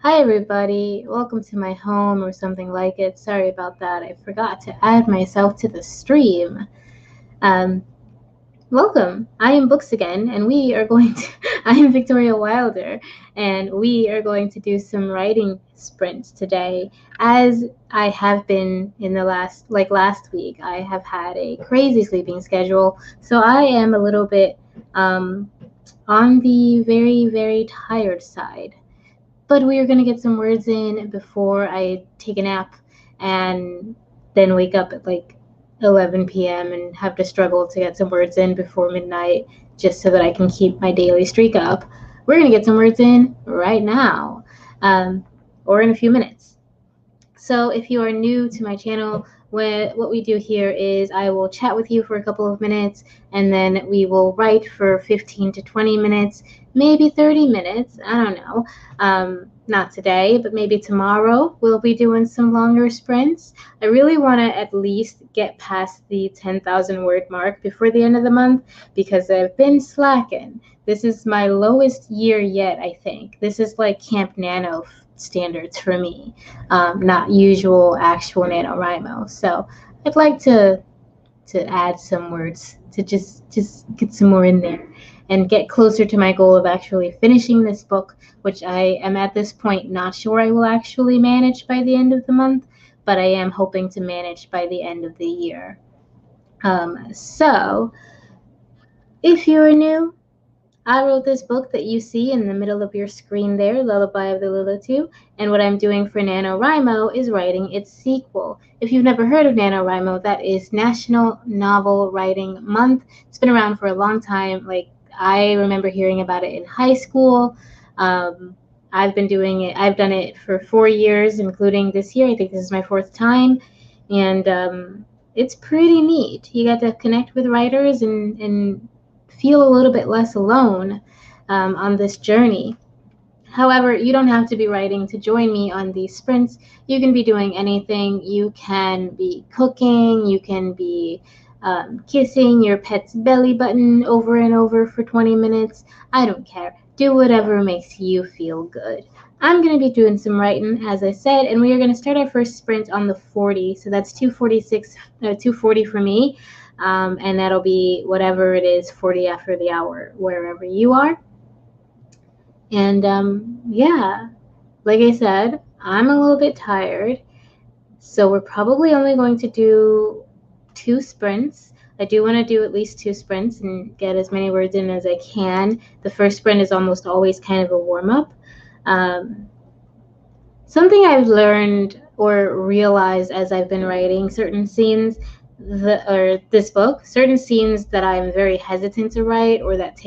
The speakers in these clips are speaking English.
Hi everybody, welcome to my home or something like it. Sorry about that. I forgot to add myself to the stream. Um, Welcome. I am Books again, and we are going to. I am Victoria Wilder, and we are going to do some writing sprints today. As I have been in the last week, I have had a crazy sleeping schedule, so I am a little bit on the very, very tired side. But we are going to get some words in before I take a nap and then wake up at like 11 p.m. and have to struggle to get some words in before midnight just so that I can keep my daily streak up. We're going to get some words in right now or in a few minutes. So if you are new to my channel, what we do here is I will chat with you for a couple of minutes, and then we will write for 15 to 20 minutes, maybe 30 minutes. I don't know. Not today, but maybe tomorrow we'll be doing some longer sprints. I really want to at least get past the 10,000 word mark before the end of the month because I've been slacking. This is my lowest year yet, I think. This is like Camp Nano standards for me, not usual actual NaNoWriMo. So I'd like to add some words to just get some more in there and get closer to my goal of actually finishing this book, which I am at this point not sure I will actually manage by the end of the month, but I am hoping to manage by the end of the year. So if you're new, I wrote this book that you see in the middle of your screen there, Lullaby of the Lilitu, and what I'm doing for NaNoWriMo is writing its sequel. If you've never heard of NaNoWriMo, that is National Novel Writing Month. It's been around for a long time. Like, I remember hearing about it in high school. I've been doing it. I've done it for 4 years, including this year. I think this is my 4th time, and it's pretty neat. You get to connect with writers and feel a little bit less alone on this journey. However, you don't have to be writing to join me on these sprints. You can be doing anything. You can be cooking. You can be kissing your pet's belly button over and over for 20 minutes. I don't care. Do whatever makes you feel good. I'm going to be doing some writing, as I said, and we are going to start our first sprint on the 40. So that's 240 for me. And that'll be whatever it is, 40 after the hour, wherever you are. And yeah, like I said, I'm a little bit tired, so we're probably only going to do 2 sprints. I do want to do at least 2 sprints and get as many words in as I can. The first sprint is almost always kind of a warm-up. Something I've learned or realized as I've been writing certain scenes, or this book, certain scenes that I'm very hesitant to write or that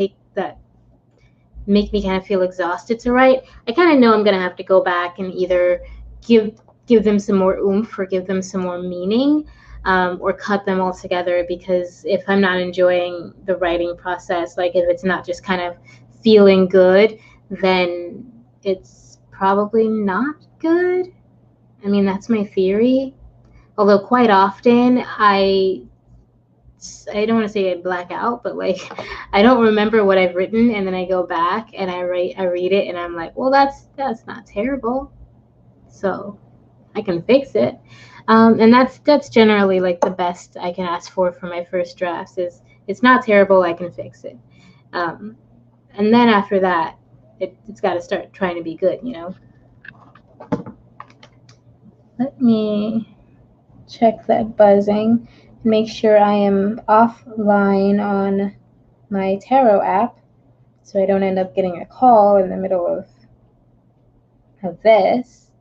make me kind of feel exhausted to write, I kind of know I'm going to have to go back and either give them some more oomph or give them some more meaning, or cut them all together, because if I'm not enjoying the writing process, like if it's not just kind of feeling good, then it's probably not good. I mean, that's my theory. Although quite often I don't want to say I black out, but like I don't remember what I've written, and then I go back and I read it, and I'm like, well, that's not terrible, so I can fix it. And that's generally like the best I can ask for my first drafts is it's not terrible, I can fix it. And then after that, it's got to start trying to be good, you know. Let me check that buzzing. Make sure I am offline on my tarot app so I don't end up getting a call in the middle of this.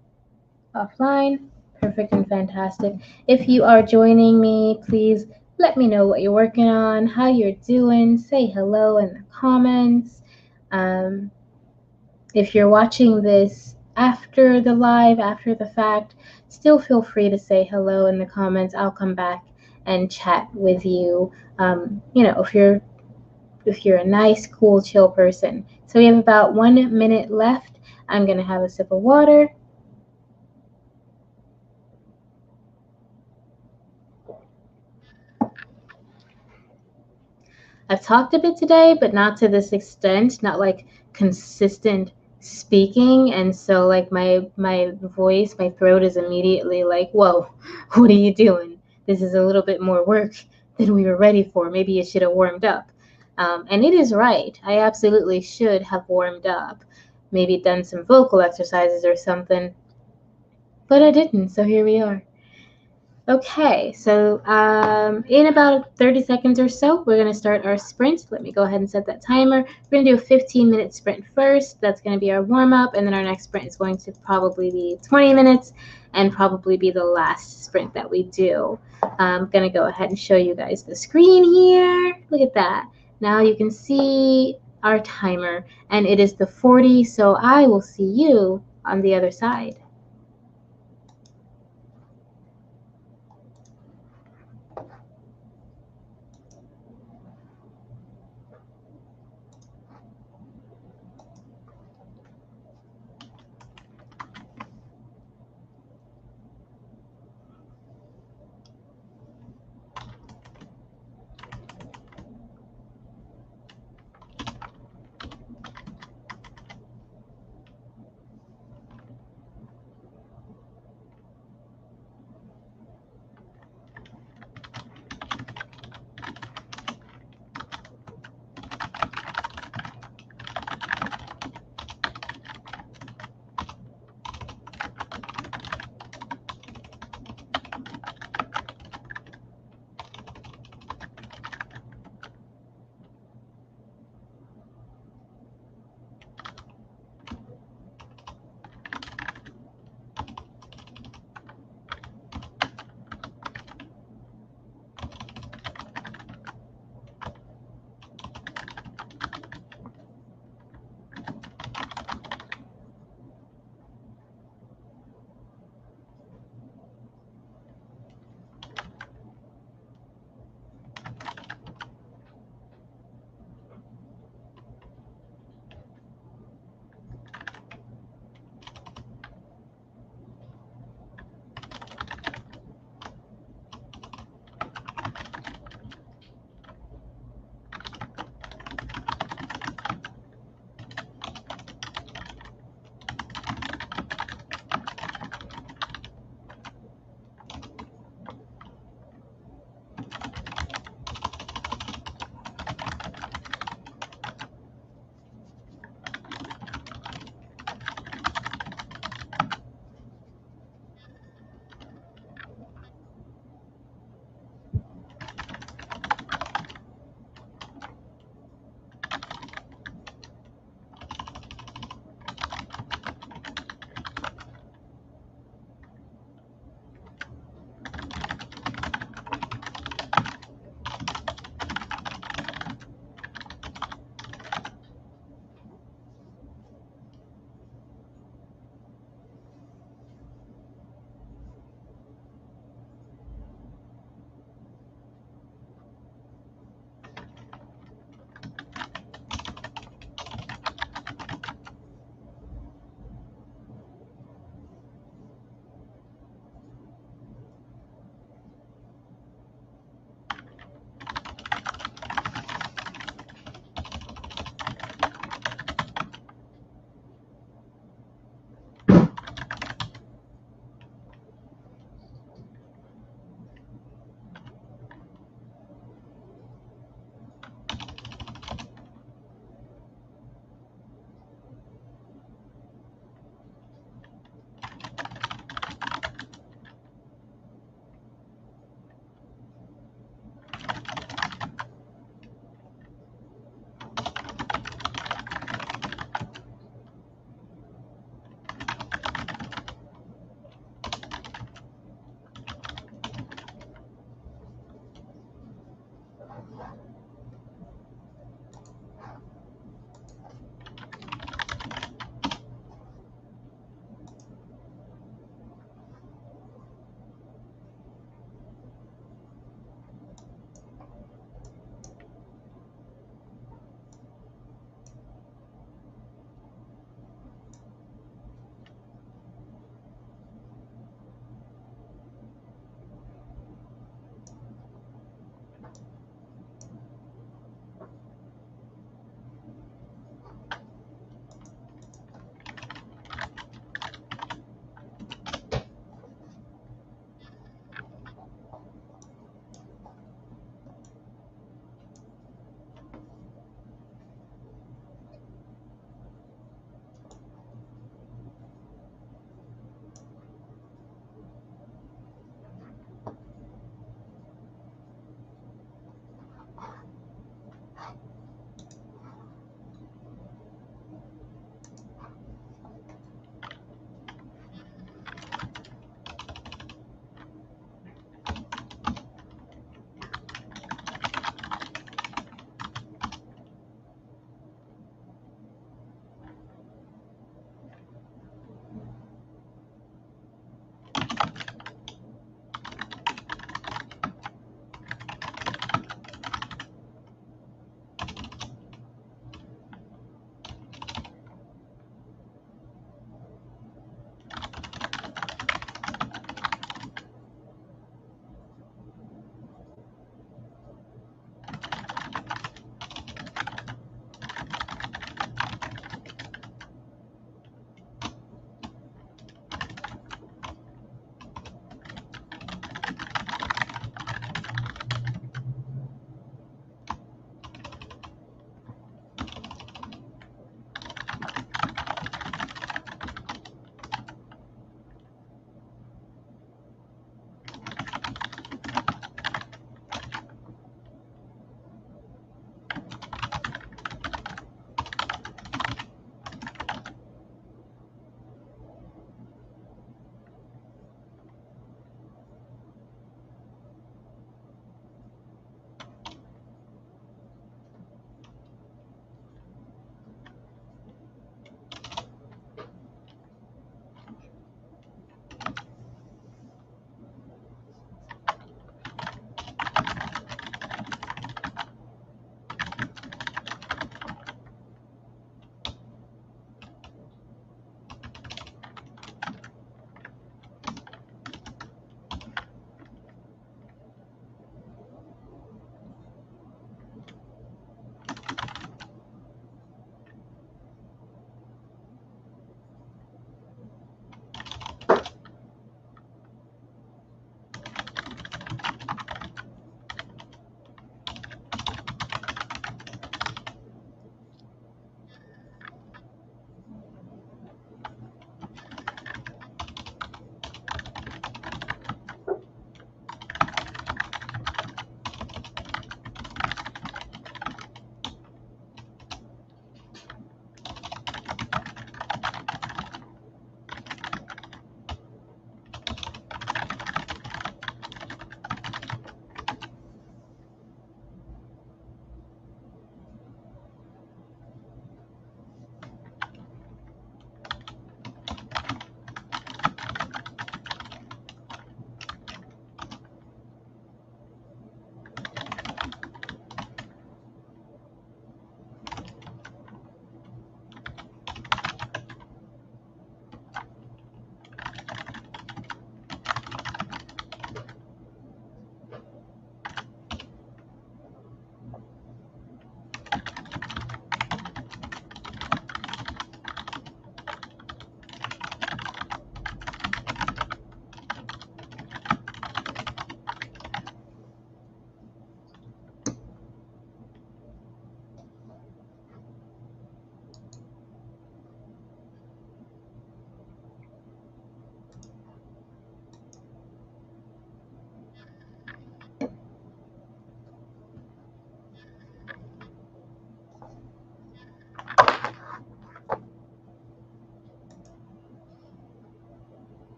Offline, perfect and fantastic. If you are joining me, please let me know what you're working on, how you're doing. Say hello in the comments. If you're watching this after the live, after the fact, still feel free to say hello in the comments. I'll come back and chat with you. You know, if you're a nice, cool, chill person. So we have about 1 minute left. I'm going to have a sip of water. I've talked a bit today, but not to this extent, not like consistent speaking, and so like my voice, my throat is immediately like, whoa, what are you doing? This is a little bit more work than we were ready for. Maybe you should have warmed up. And it is right. I absolutely should have warmed up, maybe done some vocal exercises or something, but I didn't, so here we are. Okay, so in about 30 seconds or so, we're going to start our sprint. Let me go ahead and set that timer. We're going to do a 15-minute sprint first. That's going to be our warm-up, and then our next sprint is going to probably be 20 minutes and probably be the last sprint that we do. I'm going to go ahead and show you guys the screen here. Look at that. Now you can see our timer, and it is the 40, so I will see you on the other side.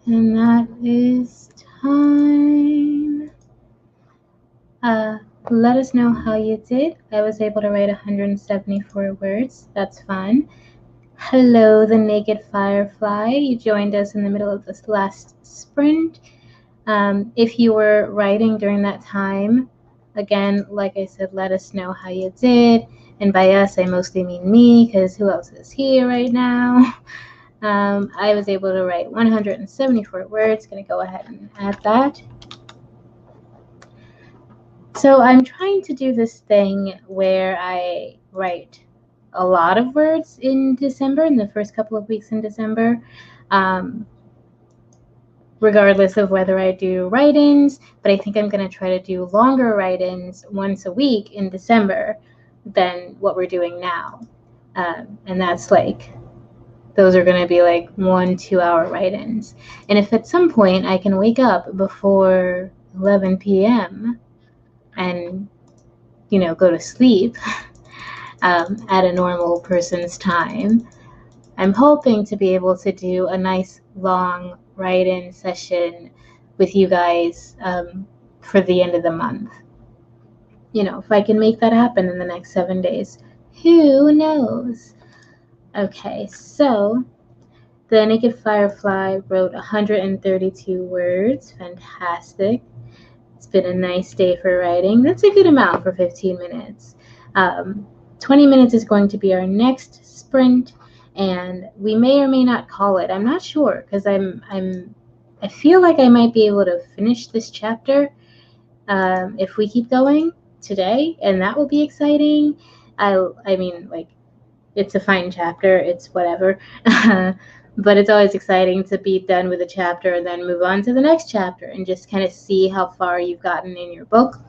And that is time. Let us know how you did. I was able to write 174 words. That's fun. Hello, the Naked Firefly. You joined us in the middle of this last sprint. If you were writing during that time, again, like I said, let us know how you did. And by us, I mostly mean me, because who else is here right now? I was able to write 174 words. Going to go ahead and add that. So I'm trying to do this thing where I write a lot of words in December, in the first couple of weeks in December, regardless of whether I do write-ins, but I think I'm going to try to do longer write-ins once a week in December than what we're doing now. And that's like, those are going to be like 1-2 hour write-ins. And if at some point I can wake up before 11 p.m. and, go to sleep at a normal person's time, I'm hoping to be able to do a nice long write-in session with you guys for the end of the month. If I can make that happen in the next 7 days, who knows? Okay, so the Naked Firefly wrote 132 words. Fantastic. It's been a nice day for writing. That's a good amount for 15 minutes. 20 minutes is going to be our next sprint, and we may or may not call it. I'm not sure, because I feel like I might be able to finish this chapter if we keep going today, and that will be exciting. I mean, like, it's a fine chapter. It's whatever. But it's always exciting to be done with a chapter and then move on to the next chapter and just kind of see how far you've gotten in your book.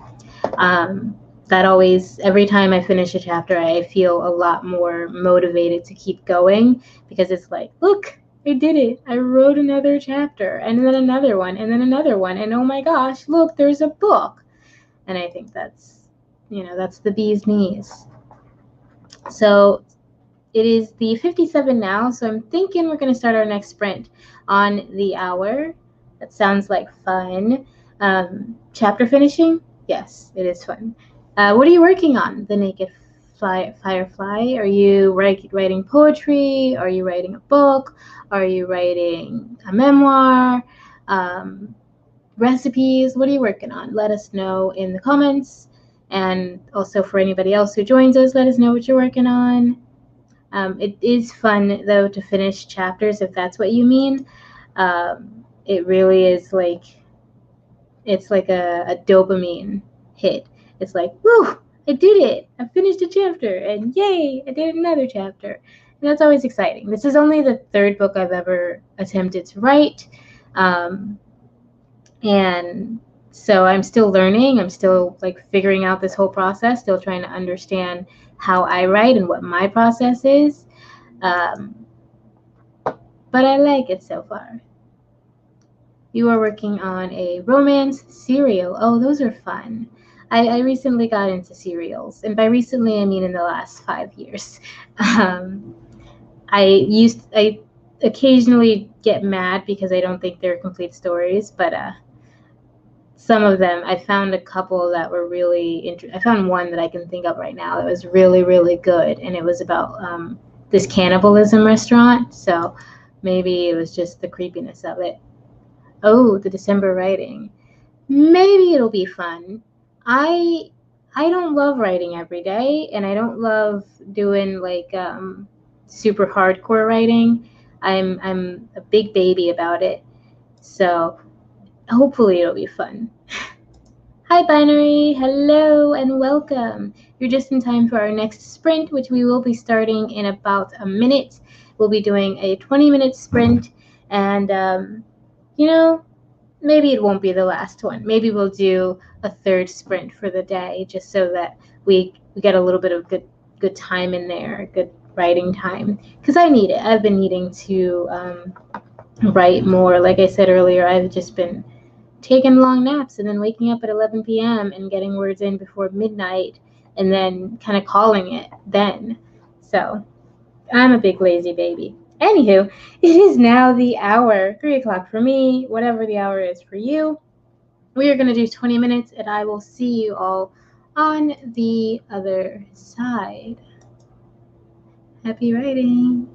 That always, every time I finish a chapter, I feel a lot more motivated to keep going, because it's like, look, I did it. I wrote another chapter, and then another one, and then another one, and oh my gosh, look, there's a book. And I think that's the bee's knees. So it is the 57 now, so I'm thinking we're going to start our next sprint on the hour. That sounds like fun. Chapter finishing? Yes, it is fun. What are you working on, the Naked Firefly? Are you writing poetry? Are you writing a book? Are you writing a memoir? Recipes? What are you working on? Let us know in the comments. And also for anybody else who joins us, let us know what you're working on. It is fun, though, to finish chapters, if that's what you mean. It really is like, it's like a dopamine hit. It's like, woo, I did it. I finished a chapter, and yay, I did another chapter. And that's always exciting. This is only the third book I've ever attempted to write. And so I'm still learning. I'm still like figuring out this whole process, still trying to understand how I write and what my process is. But I like it so far. You are working on a romance serial. Oh, those are fun. I recently got into serials, and by recently I mean in the last 5 years. I occasionally get mad because I don't think they're complete stories, but some of them, I found a couple that were really I found one that I can think of right now that was really, really good, and it was about this cannibalism restaurant, so maybe it was just the creepiness of it. Oh, the December writing. Maybe it'll be fun. I don't love writing every day, and I don't love doing like super hardcore writing. I'm a big baby about it, so hopefully it'll be fun. Hi, Binary. Hello and welcome. You're just in time for our next sprint, which we will be starting in about a minute. We'll be doing a 20-minute sprint, and maybe it won't be the last one. Maybe we'll do a third sprint for the day, just so that we get a little bit of good time in there, good writing time, because I need it. I've been needing to write more. Like I said earlier, I've just been taking long naps and then waking up at 11 p.m. and getting words in before midnight, and then kind of calling it then. So I'm a big lazy baby. Anywho, it is now the hour, 3 o'clock for me, whatever the hour is for you. We are going to do 20 minutes, and I will see you all on the other side. Happy writing.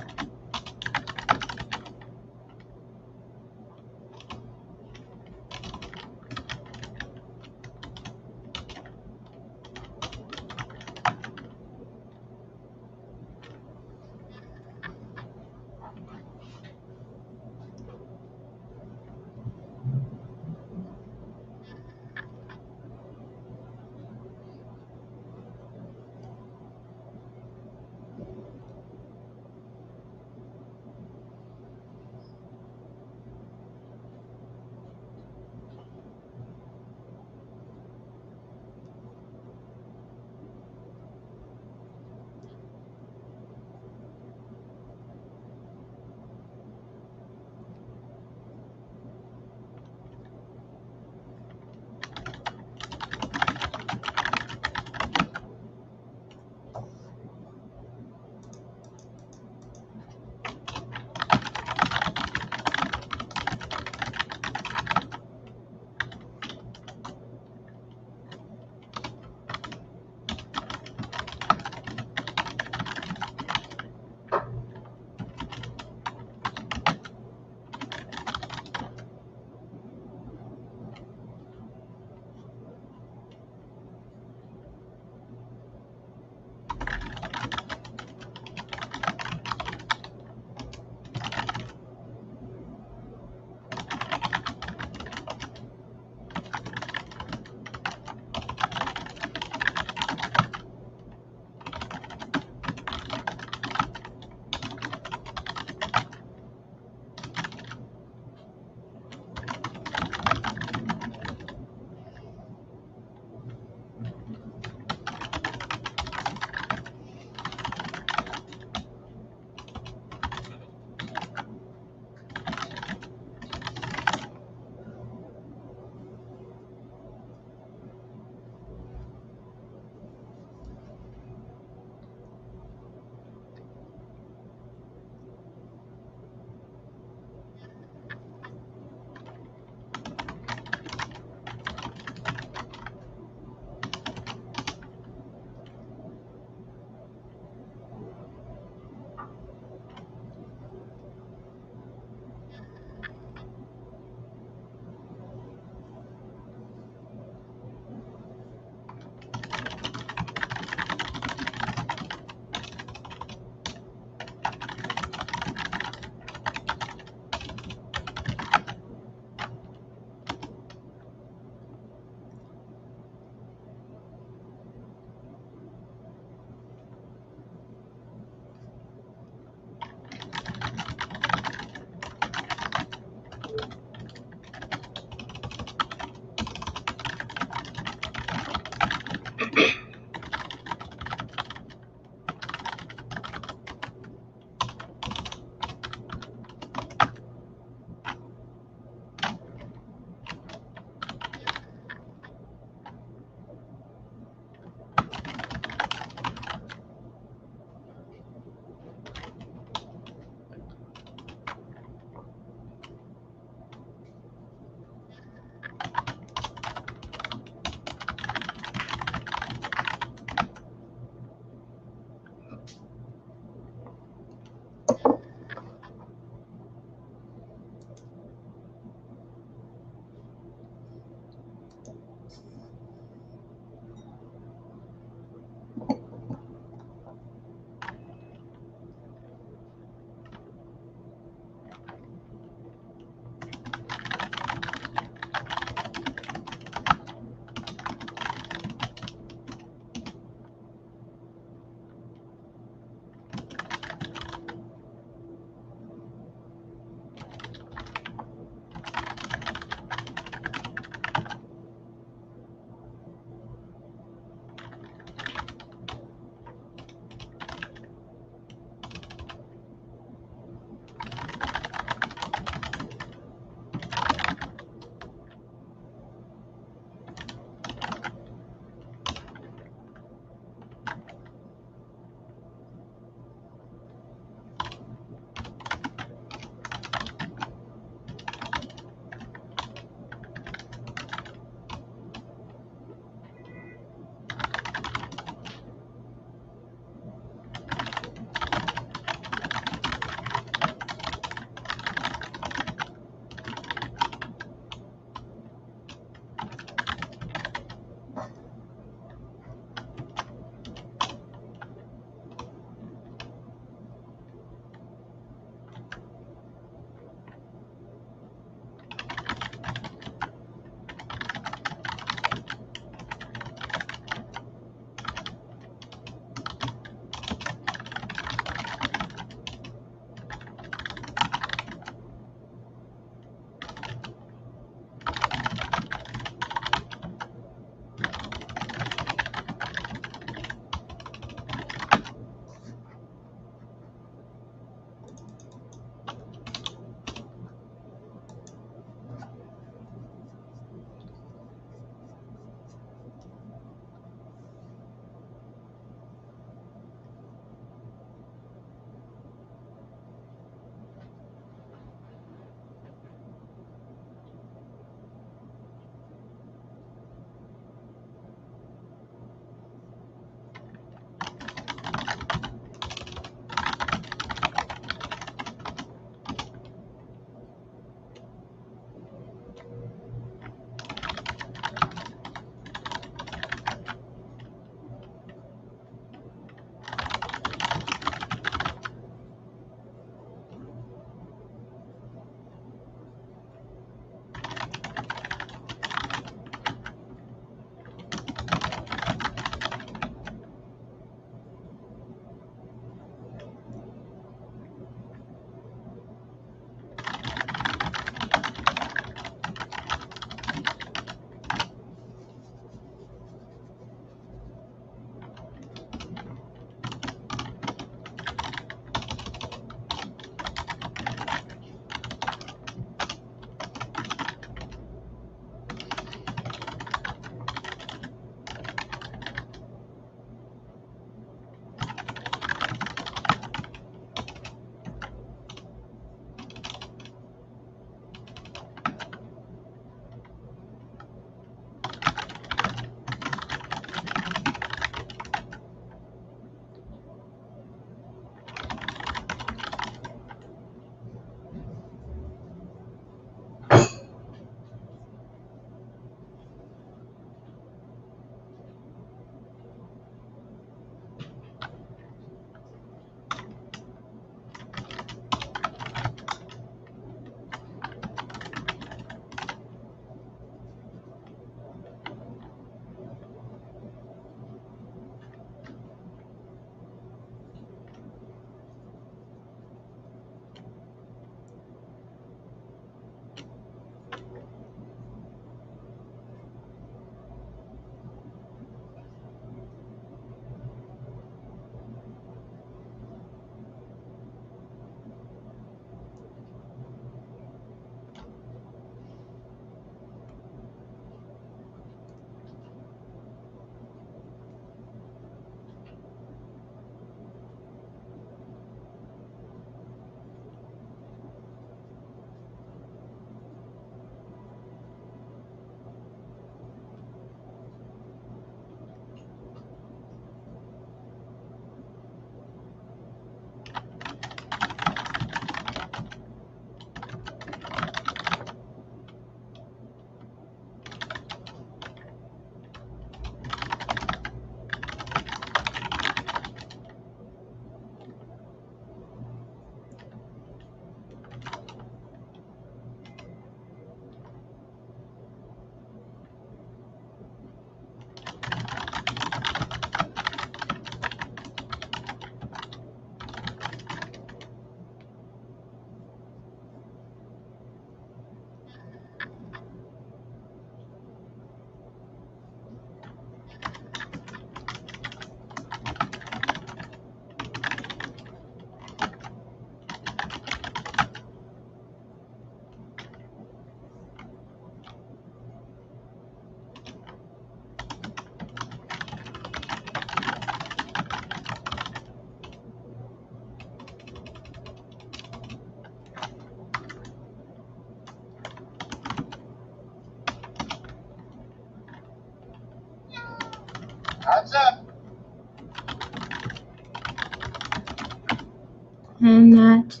And that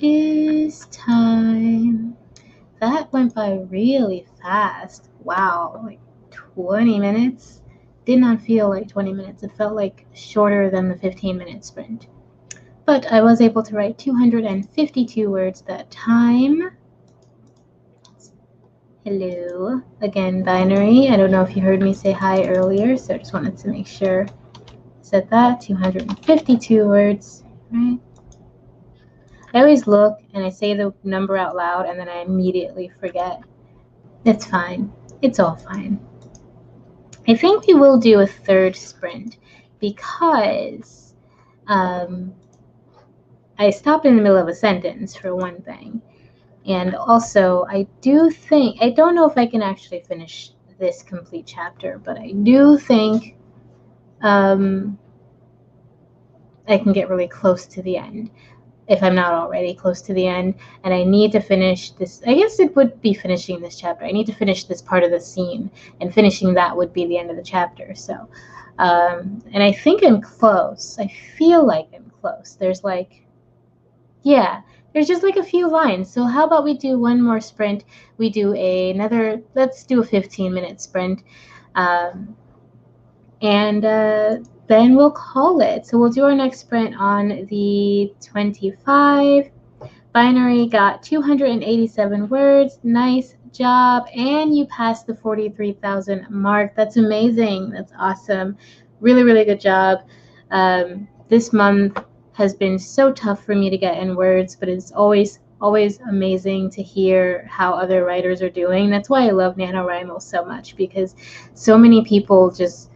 is time. That went by really fast. Wow, like 20 minutes? Did not feel like 20 minutes. It felt like shorter than the 15-minute sprint. But I was able to write 252 words that time. Hello. Again, Binary. I don't know if you heard me say hi earlier, so I just wanted to make sure I said that. 252 words, right? I always look and I say the number out loud and then I immediately forget. It's fine. It's all fine. I think we will do a third sprint because I stopped in the middle of a sentence for one thing. And also, I don't know if I can actually finish this complete chapter, but I do think I can get really close to the end, if I'm not already close to the end, and I need to finish this. I guess it would be finishing this chapter. I need to finish this part of the scene, and finishing that would be the end of the chapter. So, and I think I'm close. I feel like I'm close. There's just like a few lines. So how about we do one more sprint? We do let's do a 15-minute sprint. And then we'll call it. So we'll do our next sprint on the 25. Binary got 287 words. Nice job. And you passed the 43,000 mark. That's amazing. That's awesome. Really, really good job. This month has been so tough for me to get in words, but it's always amazing to hear how other writers are doing. That's why I love NaNoWriMo so much, because so many people just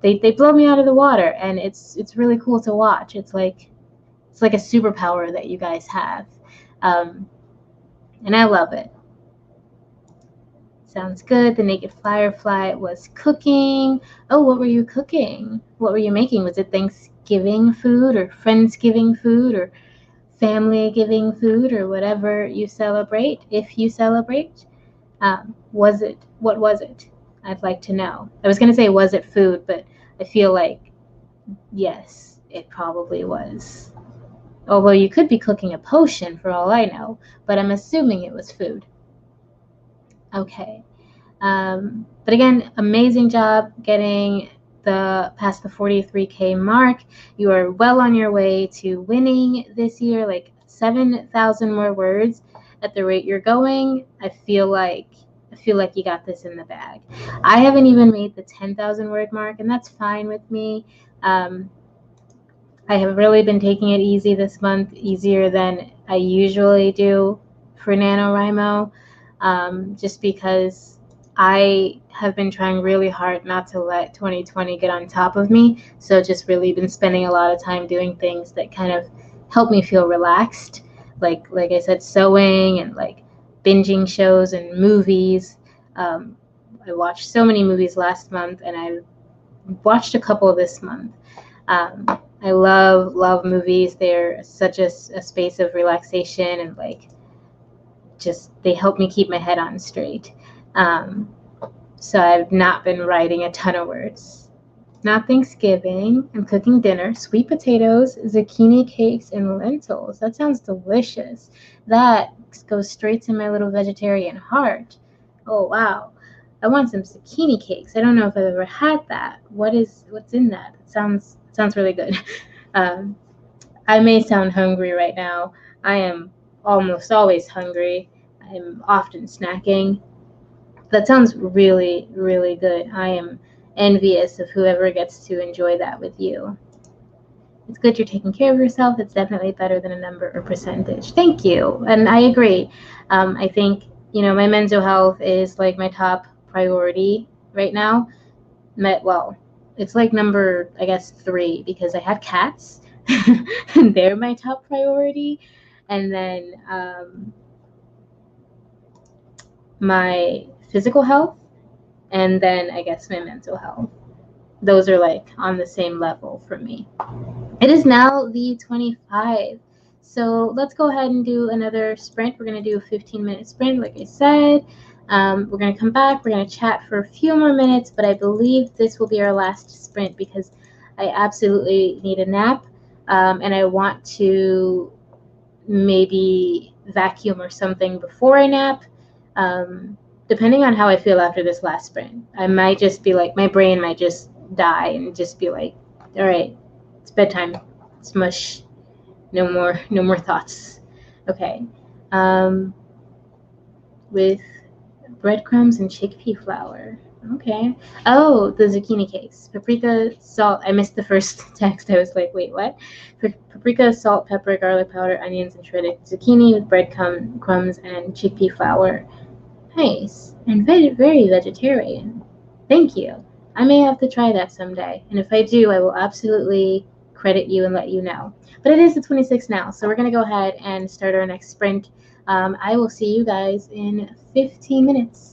they blow me out of the water, and it's really cool to watch. It's like a superpower that you guys have, and I love it. Sounds good. The Naked Firefly was cooking. Oh, what were you cooking? What were you making? Was it Thanksgiving food or Friendsgiving food or family giving food or whatever you celebrate, if you celebrate? What was it? I'd like to know. I was going to say, was it food? But I feel like, yes, it probably was. Although you could be cooking a potion for all I know, but I'm assuming it was food. Okay. But again, amazing job getting past the 43K mark. You are well on your way to winning this year, like 7,000 more words at the rate you're going. I feel like you got this in the bag. I haven't even made the 10,000 word mark, and that's fine with me. I have really been taking it easy this month, easier than I usually do for NaNoWriMo, just because I have been trying really hard not to let 2020 get on top of me. So just really been spending a lot of time doing things that kind of help me feel relaxed. Like I said, sewing and like binging shows and movies. I watched so many movies last month, and I watched a couple this month. I love movies. They're such a space of relaxation, and like just they help me keep my head on straight. So I've not been writing a ton of words. Not Thanksgiving. I'm cooking dinner. Sweet potatoes, zucchini cakes, and lentils. That sounds delicious. That goes straight to my little vegetarian heart. Oh, wow. I want some zucchini cakes. I don't know if I've ever had that. What's in that? It sounds really good. I may sound hungry right now. I am almost always hungry. I'm often snacking. That sounds really, really good. I am envious of whoever gets to enjoy that with you. It's good you're taking care of yourself. It's definitely better than a number or percentage. Thank you. And I agree. I think, my mental health is like my top priority right now. Well, it's like number, I guess, 3, because I had cats. And they're my top priority. And then my physical health, and then I guess my mental health. Those are like on the same level for me. It is now the 25. So let's go ahead and do another sprint. We're going to do a 15-minute sprint, like I said. We're going to come back. We're going to chat for a few more minutes, but I believe this will be our last sprint because I absolutely need a nap, and I want to maybe vacuum or something before I nap. Depending on how I feel after this last sprint, I might just be like, my brain might just die and just be like, all right, it's bedtime. Smush. No more thoughts. Okay. With breadcrumbs and chickpea flour. Okay. Oh, the zucchini cakes. Paprika, salt. I missed the first text. I was like, wait, what? Paprika, salt, pepper, garlic powder, onions, and shredded zucchini with breadcrumbs and chickpea flour. Nice. And very vegetarian. Thank you. I may have to try that someday. And if I do, I will absolutely credit you and let you know. But it is the 26th now, so we're going to go ahead and start our next sprint. I will see you guys in 15 minutes.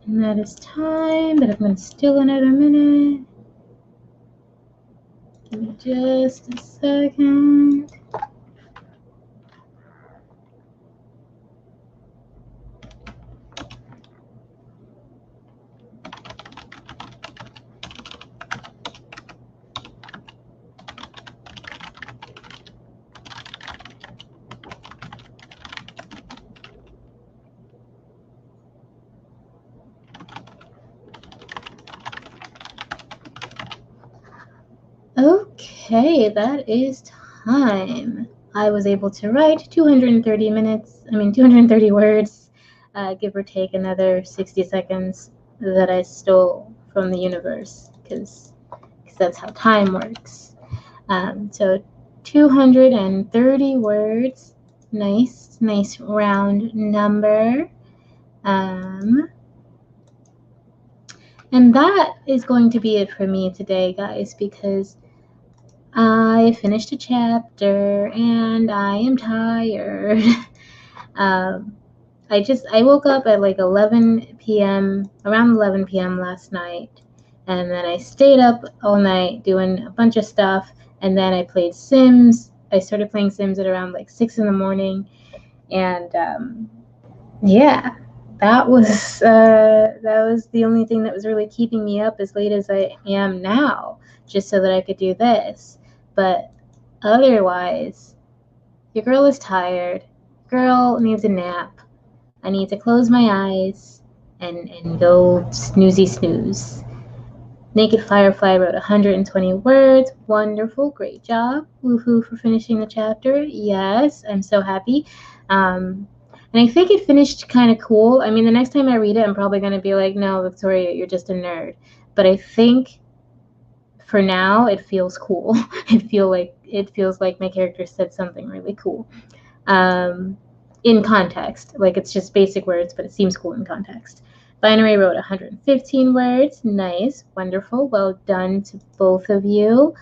And that is time, but I'm going to still another minute. Give me just a second. Okay, that is time. I was able to write 230 words, give or take another 60 seconds that I stole from the universe, because that's how time works. So 230 words, nice round number. And that is going to be it for me today, guys, because I finished a chapter and I am tired. I woke up at like 11 p.m., around 11 p.m. last night, and then I stayed up all night doing a bunch of stuff, and then I played Sims. I started playing Sims at around like 6 in the morning, and yeah, that was the only thing that was really keeping me up as late as I am now, just so that I could do this. But otherwise, your girl is tired. Girl needs a nap. I need to close my eyes and go snooze. Naked Firefly wrote 120 words. Wonderful. Great job. Woohoo for finishing the chapter. Yes, I'm so happy. And I think it finished kind of cool. I mean, the next time I read it, I'm probably going to be like, no, Victoria, you're just a nerd. But I think for now, it feels cool. It feels like my character said something really cool. In context. Like, it's just basic words, but it seems cool in context. Binary wrote 115 words. Nice. Wonderful. Well done to both of you.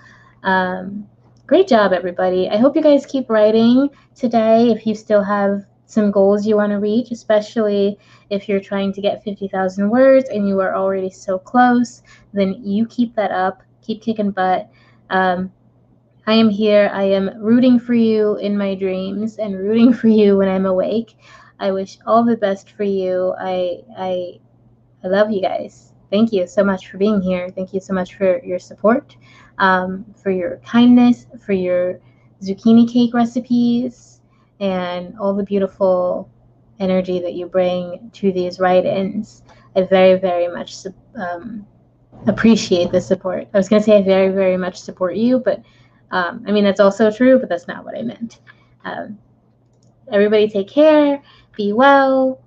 Great job, everybody. I hope you guys keep writing today if you still have some goals you want to reach, especially if you're trying to get 50,000 words and you are already so close. Then you keep that up. Keep kicking butt. I am here. I am rooting for you in my dreams and rooting for you when I'm awake. I wish all the best for you. I love you guys. Thank you so much for being here. Thank you so much for your support, for your kindness, for your zucchini cake recipes, and all the beautiful energy that you bring to these write-ins. I very, very much appreciate the support. I was going to say I very, very much support you, but I mean, that's also true, but that's not what I meant. Everybody take care, be well,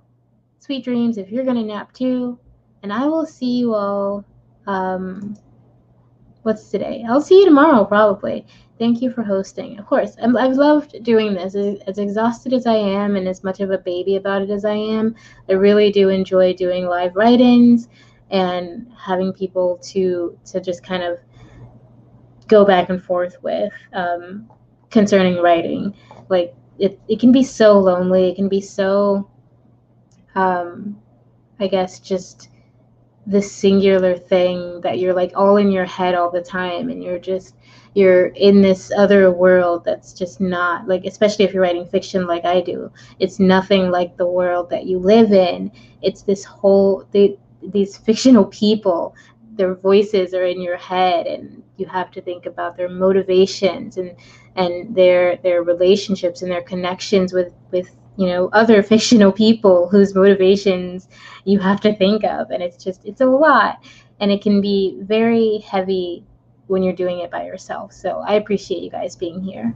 sweet dreams if you're going to nap too, and I will see you all, what's today? I'll see you tomorrow probably. Thank you for hosting. Of course, I've loved doing this. As exhausted as I am and as much of a baby about it as I am, I really do enjoy doing live write-ins and having people to just kind of go back and forth with concerning writing. Like, it can be so lonely. It can be so, I guess, just this singular thing that you're like all in your head all the time, and you're in this other world that's just not like, especially if you're writing fiction like I do, it's nothing like the world that you live in. It's this whole these fictional people, their voices are in your head, and you have to think about their motivations and their relationships and their connections with other fictional people whose motivations you have to think of. And it's a lot, and it can be very heavy when you're doing it by yourself. So I appreciate you guys being here.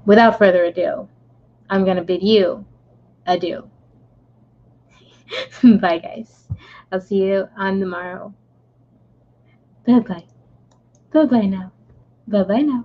Without further ado, I'm going to bid you adieu. Bye, guys. I'll see you on the morrow. Bye-bye. Bye-bye now. Bye-bye now.